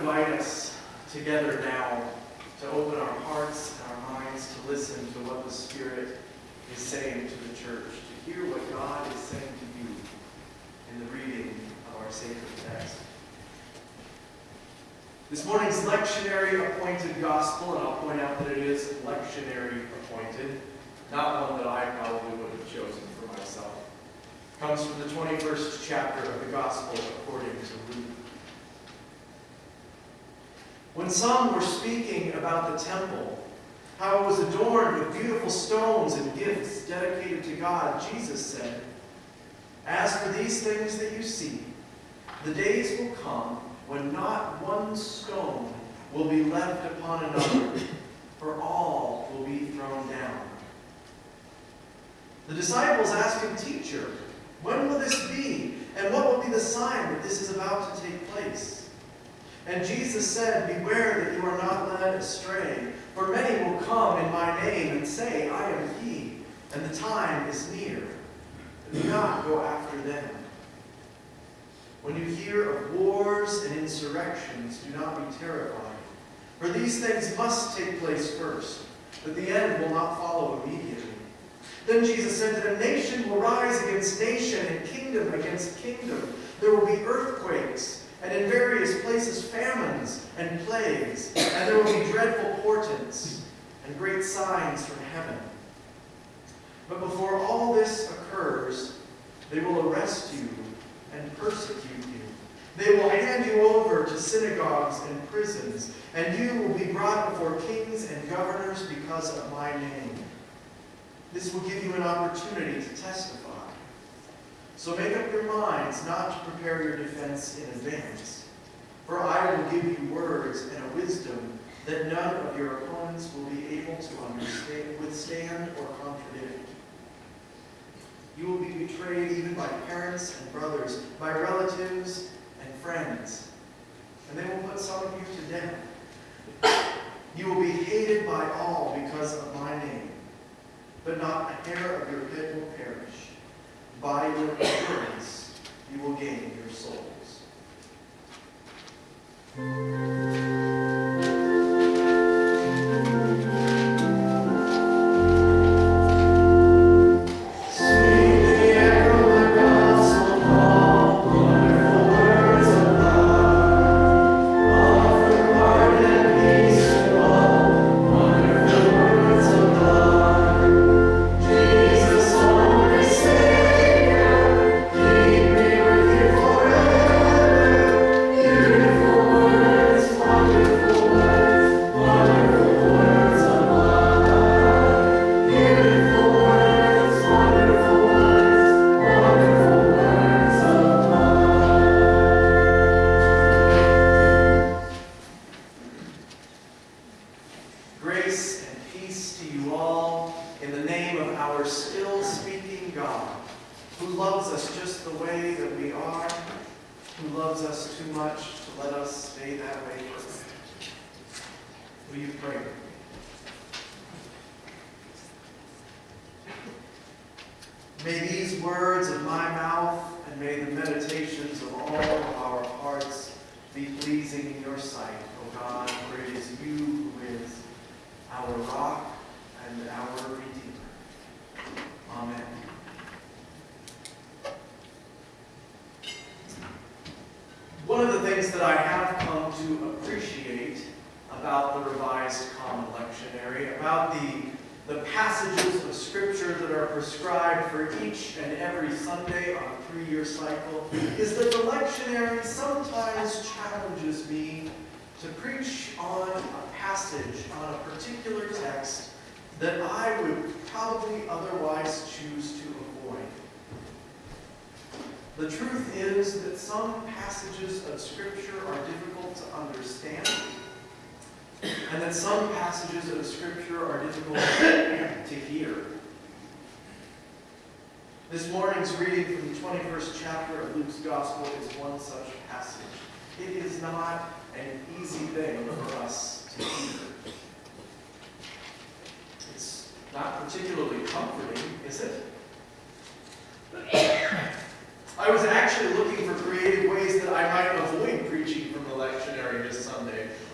invite us together now to open our hearts and our minds to listen to what the Spirit is saying to the church, to hear what God is saying to you in the reading of our sacred text. This morning's lectionary appointed gospel, and I'll point out that it is lectionary appointed, not one that I probably would have chosen for myself, comes from the 21st chapter of the Gospel according to Luke. When some were speaking about the temple, how it was adorned with beautiful stones and gifts dedicated to God, Jesus said, "As for these things that you see, the days will come when not one stone will be left upon another, for all will be thrown down." The disciples asked him, "Teacher, when will this be? And what will be the sign that this is about to take place?" And Jesus said, "Beware that you are not led astray, for many will come in my name and say, 'I am he,' and the time is near. Do not go after them. When you hear of wars and insurrections, do not be terrified, for these things must take place first, but the end will not follow immediately." Then Jesus said to them, "Nation will rise against nation and kingdom against kingdom. There will be earthquakes, and in various places famines and plagues, and there will be dreadful portents and great signs from heaven. But before all this occurs, they will arrest you and persecute you. They will hand you over to synagogues and prisons, and you will be brought before kings and governors because of my name. This will give you an opportunity to testify. So make up your minds not to prepare your defense in advance. For I will give you words and a wisdom that none of your opponents will be able to withstand or contradict. You will be betrayed even by parents and brothers, by relatives and friends, and they will put some of you to death. You will be hated by all because of my name, but not a hair of your head will perish. By your endurance, you will gain your souls." Grace and peace to you all in the name of our still speaking God, who loves us just the way that we are, who loves us too much to let us stay that way forever. Will you pray? May these words of my mouth and may the meditations of all of our hearts be pleasing in your sight, O God, for it is you who is our rock and our Redeemer. Amen. One of the things that I have come to appreciate about the Revised Common Lectionary, about the passages of Scripture that are prescribed for each and every Sunday on a 3-year cycle, is that the lectionary sometimes challenges me to preach on a passage, on a particular text that I would probably otherwise choose to avoid. The truth is that some passages of Scripture are difficult to understand, and that some passages of Scripture are difficult to hear. This morning's reading from the 21st chapter of Luke's Gospel is one such passage. It is not an easy thing for us to hear. It's not particularly comforting, is it? I was actually looking for creative ways that I might avoid preaching from the lectionary this Sunday.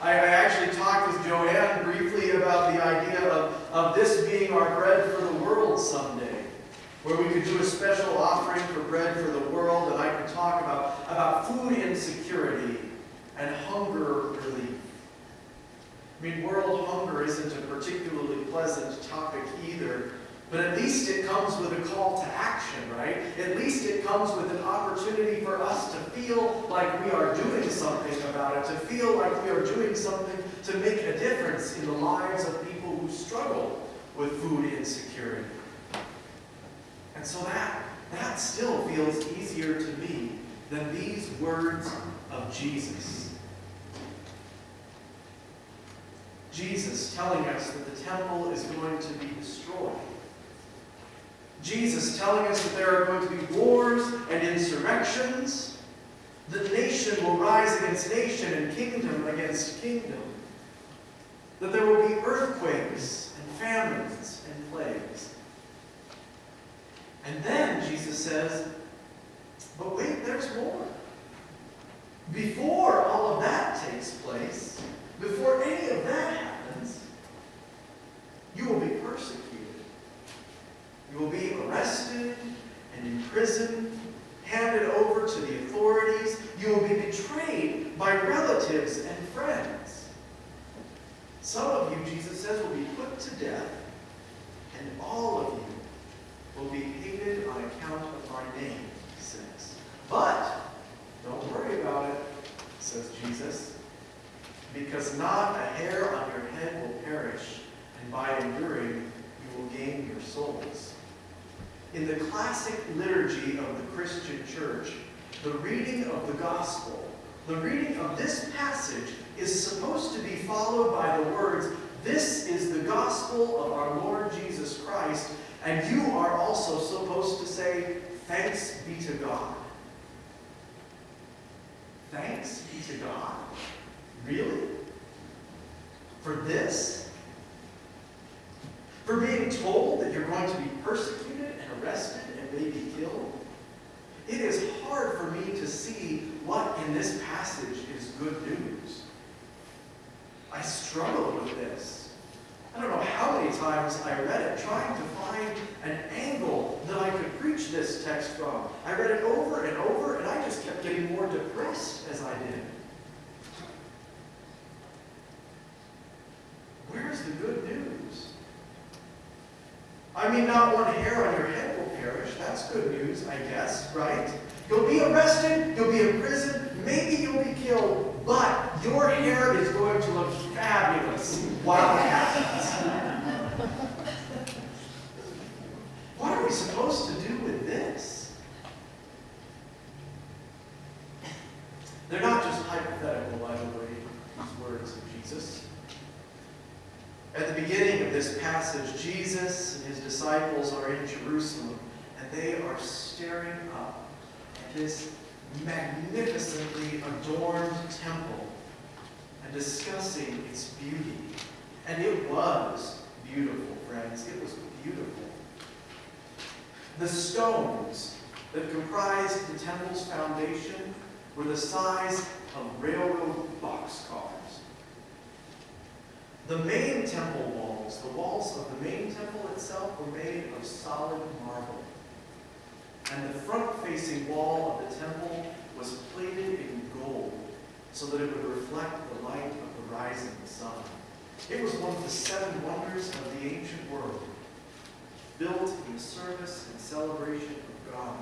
I actually talked with Joanne briefly about the idea of this being our bread for the world someday, where we could do a special offering for bread for the world, and I could talk about food insecurity and hunger relief. I mean, world hunger isn't a particularly pleasant topic either, but at least it comes with a call to action, right? At least it comes with an opportunity for us to feel like we are doing something about it, to feel like we are doing something to make a difference in the lives of people who struggle with food insecurity. And so that still feels easier to me than these words of Jesus. Jesus telling us that the temple is going to be destroyed. Jesus telling us that there are going to be wars and insurrections. That nation will rise against nation and kingdom against kingdom. That there will be earthquakes and famines and plagues. And then Jesus says, but wait, there's more. Before all of that takes place, before any of that happens, you will be persecuted. You will be arrested and imprisoned, handed over to the authorities. You will be betrayed by relatives and friends. Some of you, Jesus says, will be put to death, and all of you will be hated on account of my name, he says. But don't worry about it, says Jesus, because not a hair on your head will perish, and by enduring you will gain your souls. In the classic liturgy of the Christian church, the reading of the gospel, the reading of this passage is supposed to be followed by the words, "This is the gospel of our Lord Jesus Christ," and you are also supposed to say, "Thanks be to God." Thanks be to God? Really? For this? For being told that you're going to be persecuted and arrested and maybe killed? It is hard for me to see what in this passage is good news. I struggled with this. I don't know how many times I read it trying to find an angle that I could preach this text from. I read it over and over, and I just kept getting more depressed as I did. Where's the good news? I mean, not one hair on your head will perish. That's good news, I guess, right? You'll be arrested, you'll be in prison, maybe you'll be killed, but your hair is going to look fabulous while it happens. What are we supposed to do with this? They're not just hypothetical, by the way, these words of Jesus. At the beginning of this passage, Jesus and his disciples are in Jerusalem, and they are staring up at this magnificently adorned temple and discussing its beauty. And it was beautiful, friends. It was beautiful. The stones that comprised the temple's foundation were the size of railroad boxcars. The main temple walls, the walls of the main temple itself, were made of solid marble. And the front-facing wall of the temple was plated in gold so that it would reflect the light of the rising sun. It was one of the 7 wonders of the ancient world, built in the service and celebration of God.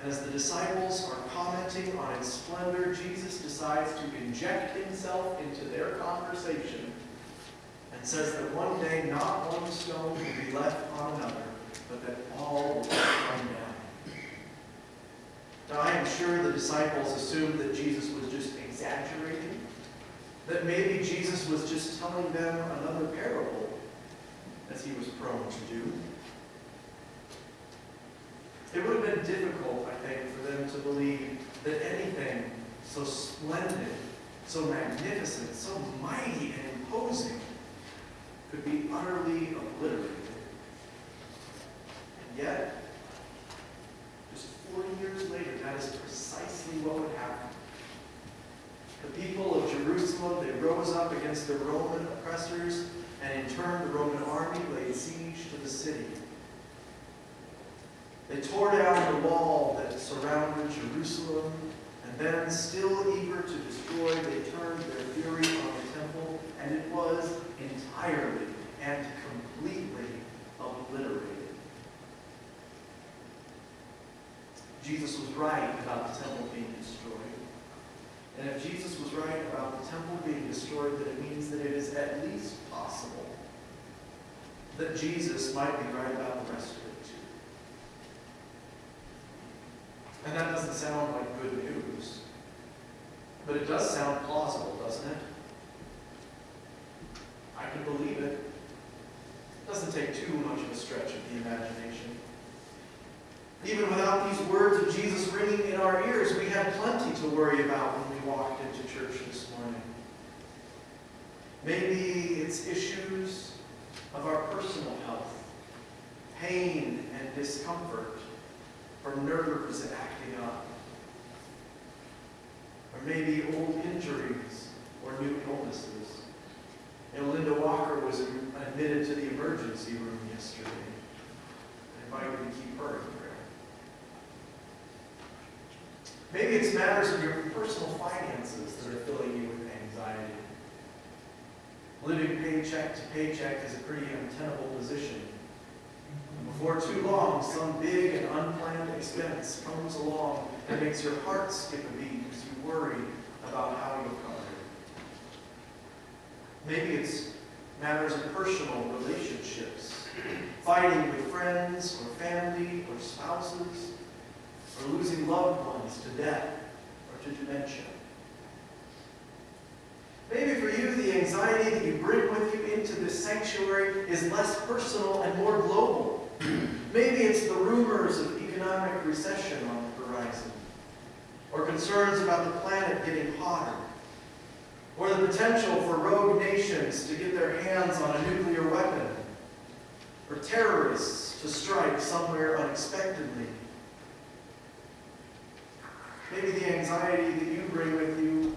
And as the disciples are commenting on its splendor, Jesus decides to inject himself into their conversation and says that one day not one stone will be left on another, but that all will come down. Now, I am sure the disciples assumed that Jesus was just exaggerating, that maybe Jesus was just telling them another parable, as he was prone to do. It would have been difficult, I think, for them to believe that anything so splendid, so magnificent, so mighty and imposing could be utterly obliterated. And yet, just 40 years later, that is precisely what would happen. The people of Jerusalem Jerusalem, they rose up against the Roman oppressors, and in turn the Roman army laid siege to the city. They tore down the wall that surrounded Jerusalem, and then, still eager to destroy, they turned their fury on the temple, and it was entirely and completely obliterated. Jesus was right about the temple being destroyed. And if Jesus was right about the temple being destroyed, then it means that it is at least possible that Jesus might be right about the rest of it too. And that doesn't sound like good news, but it does sound plausible, doesn't it? I can believe it. It doesn't take too much of a stretch of the imagination. Even without these words of Jesus ringing in our ears, we had plenty to worry about when we walked into church this morning. Maybe it's issues of our personal health, pain and discomfort from nerves acting up, or maybe old injuries or new illnesses. Linda Walker was admitted to the emergency room yesterday. I invite you to keep her in prayer. Maybe it's matters of your personal finances that are filling you with anxiety. Living paycheck to paycheck is a pretty untenable position. And before too long, some big and unplanned expense comes along and makes your heart skip a beat as you worry about how you'll cover it. Maybe it's matters of personal relationships, fighting with friends or family or spouses, or losing loved ones to death or to dementia. Maybe for you, the anxiety that you bring with you into this sanctuary is less personal and more global. Maybe it's the rumors of economic recession on the horizon, or concerns about the planet getting hotter, or the potential for rogue nations to get their hands on a nuclear weapon, or terrorists to strike somewhere unexpectedly. Maybe the anxiety that you bring with you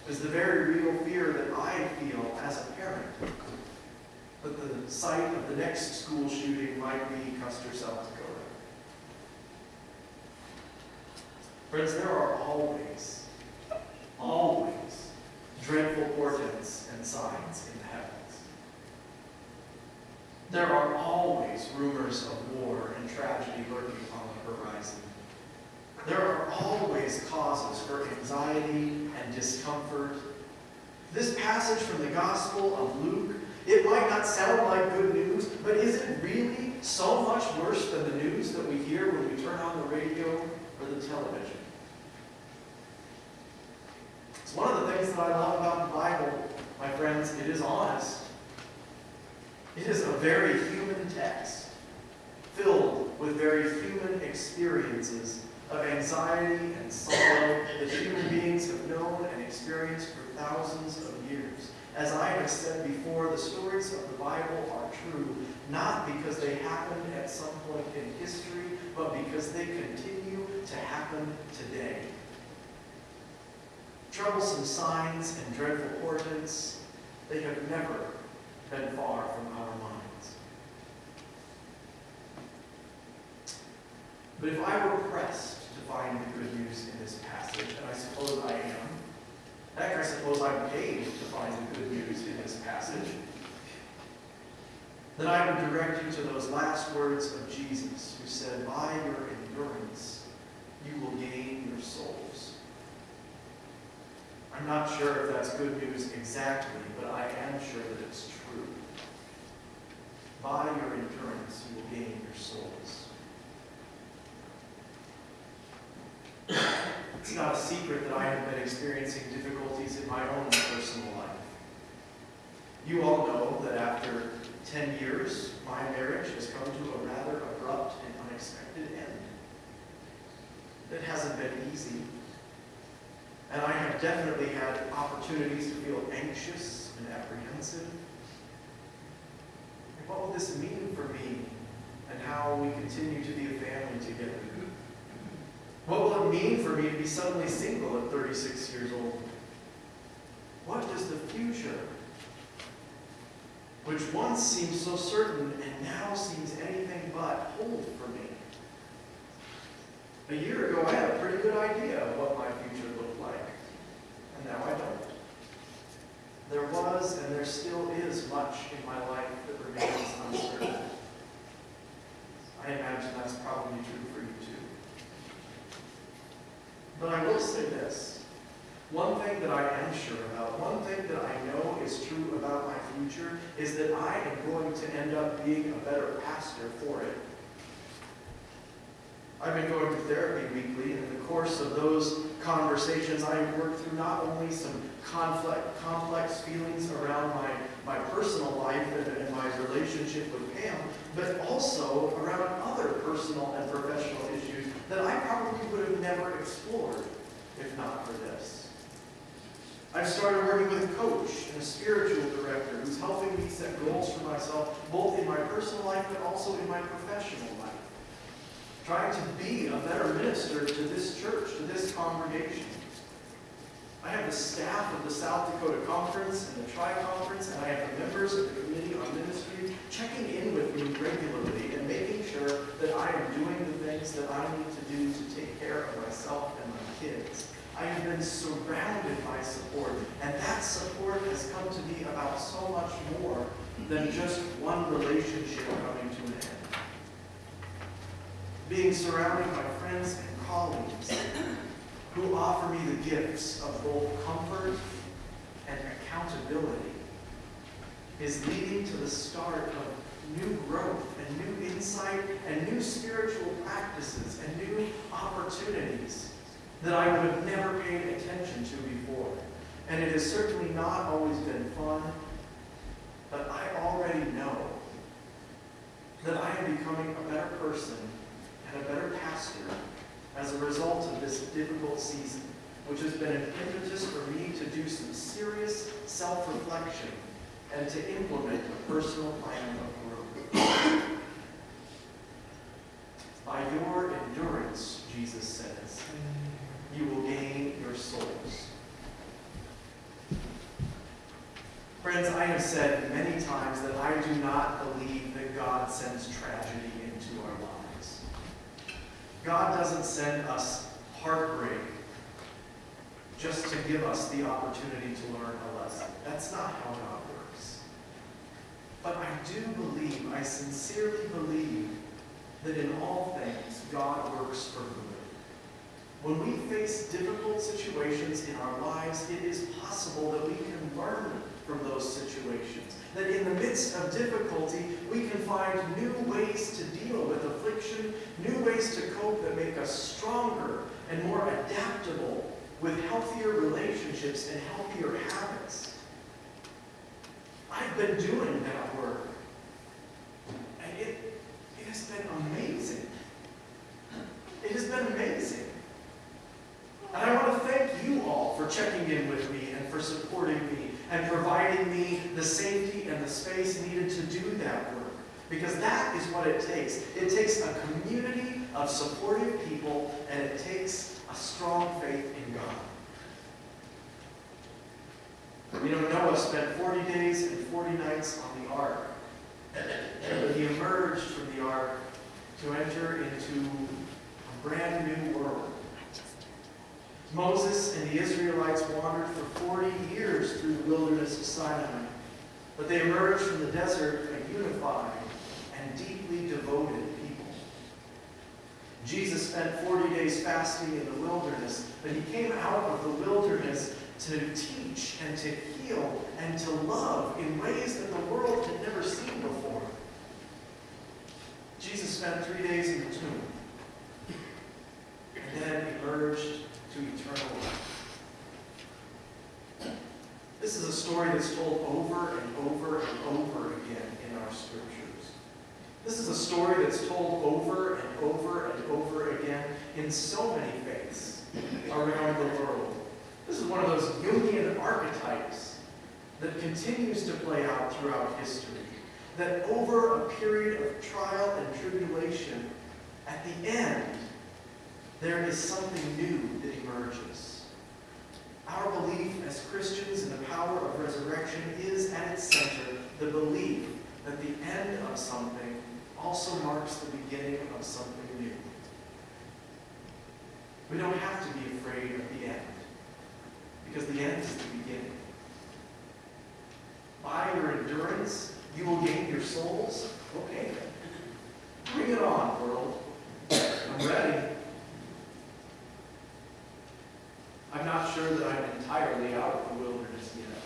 is the very real fear that I feel as a parent, that the site of the next school shooting might be Custer, South Dakota. Friends, there are always dreadful portents and signs in the heavens. There are always rumors of war and tragedy lurking on the horizon. There are always causes for anxiety and discomfort. This passage from the Gospel of Luke, it might not sound like good news, but is it really so much worse than the news that we hear when we turn on the radio or the television? It's one of the things that I love about the Bible, my friends. It is honest. It is a very human text, filled with very human experiences of anxiety and sorrow that human beings have known and experienced for thousands of years. As I have said before, the stories of the Bible are true, not because they happened at some point in history, but because they continue to happen today. Troublesome signs and dreadful portents, they have never been far from our minds. But if I were pressed to find the good news in this passage, and I suppose I am, heck, I suppose I'm paid to find the good news in this passage, then I would direct you to those last words of Jesus, who said, "By your endurance, you will gain your souls." I'm not sure if that's good news exactly, but I am sure that it's true. By your endurance, you will gain your souls. It's not a secret that I have been experiencing difficulties in my own personal life. You all know that after 10 years, my marriage has come to a rather abrupt and unexpected end. It hasn't been easy. And I have definitely had opportunities to feel anxious and apprehensive. What will this mean for me and how we continue to be a family together? What will it mean for me to be suddenly single at 36 years old? which once seemed so certain and now seems anything but hold for me. A year ago, I had a pretty good idea of what my future looked like, and now I don't. There was and there still is much in my life that remains uncertain. I imagine that's probably true for you too. But I will say this. One thing that I am sure about, one thing that I know is true about my future, is that I am going to end up being a better pastor for it. I've been going to therapy weekly, and in the course of those conversations, I have worked through not only some complex feelings around my personal life and my relationship with Pam, but also around other personal and professional issues that I probably would have never explored if not for this. I've started working with a coach and a spiritual director who's helping me set goals for myself, both in my personal life but also in my professional life. Trying to be a better minister to this church, to this congregation. I have the staff of the South Dakota Conference and the Tri-Conference, and I have the members of the Committee on Ministry checking in with me regularly and making sure that I am doing the things that I need to do to take care of myself and my kids. I have been surrounded by support, and that support has come to be about so much more than just one relationship coming to an end. Being surrounded by friends and colleagues who offer me the gifts of both comfort and accountability is leading to the start of new growth and new insight and new spiritual practices and new opportunities that I would have never paid attention to before. And it has certainly not always been fun, but I already know that I am becoming a better person and a better pastor as a result of this difficult season, which has been an impetus for me to do some serious self-reflection and to implement a personal plan of growth. By your endurance, Jesus says, you will gain your souls. Friends, I have said many times that I do not believe that God sends tragedy into our lives. God doesn't send us heartbreak just to give us the opportunity to learn a lesson. That's not how God works. But I do believe, I sincerely believe, that in all things, God works for good. When we face difficult situations in our lives, it is possible that we can learn from those situations. That in the midst of difficulty, we can find new ways to deal with affliction, new ways to cope that make us stronger and more adaptable with healthier relationships and healthier habits. I've been doing that work, and it has been amazing. It has been amazing. And I want to thank you all for checking in with me and for supporting me and providing me the safety and the space needed to do that work. Because that is what it takes. It takes a community of supportive people, and it takes a strong faith in God. You know, Noah spent 40 days and 40 nights on the ark. And he emerged from the ark to enter into a brand new world. Moses and the Israelites wandered for 40 years through the wilderness of Sinai, but they emerged from the desert a unified and deeply devoted people. Jesus spent 40 days fasting in the wilderness, but he came out of the wilderness to teach and to heal and to love in ways that the world had never seen before. Jesus spent 3 days in the tomb and then emerged to eternal life. This is a story that's told over and over and over again in our scriptures. This is a story that's told over and over and over again in so many faiths around the world. This is one of those Jungian archetypes that continues to play out throughout history. That over a period of trial and tribulation, at the end, there is something new that emerges. Our belief as Christians in the power of resurrection is at its center the belief that the end of something also marks the beginning of something new. We don't have to be afraid of the end, because the end is the beginning. By your endurance, you will gain your souls. Okay, bring it on, world. I'm ready. I'm not sure that I'm entirely out of the wilderness yet,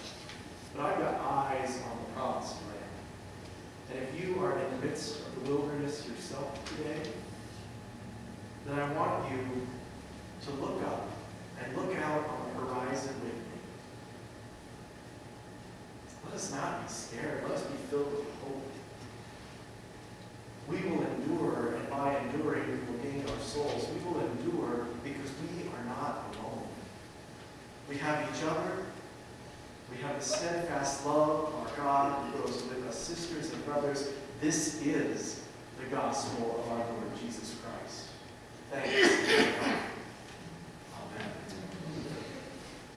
but I've got eyes on the promised land. And if you are in the midst of the wilderness yourself today, then I want you to look up and look out on the horizon with me. Let us not be scared. Let us be filled with hope. We will endure, and by enduring, we will gain our souls. We will endure because we are not alone. We have each other. We have the steadfast love of our God who goes with us. Sisters and brothers, this is the gospel of our Lord Jesus Christ. Thanks.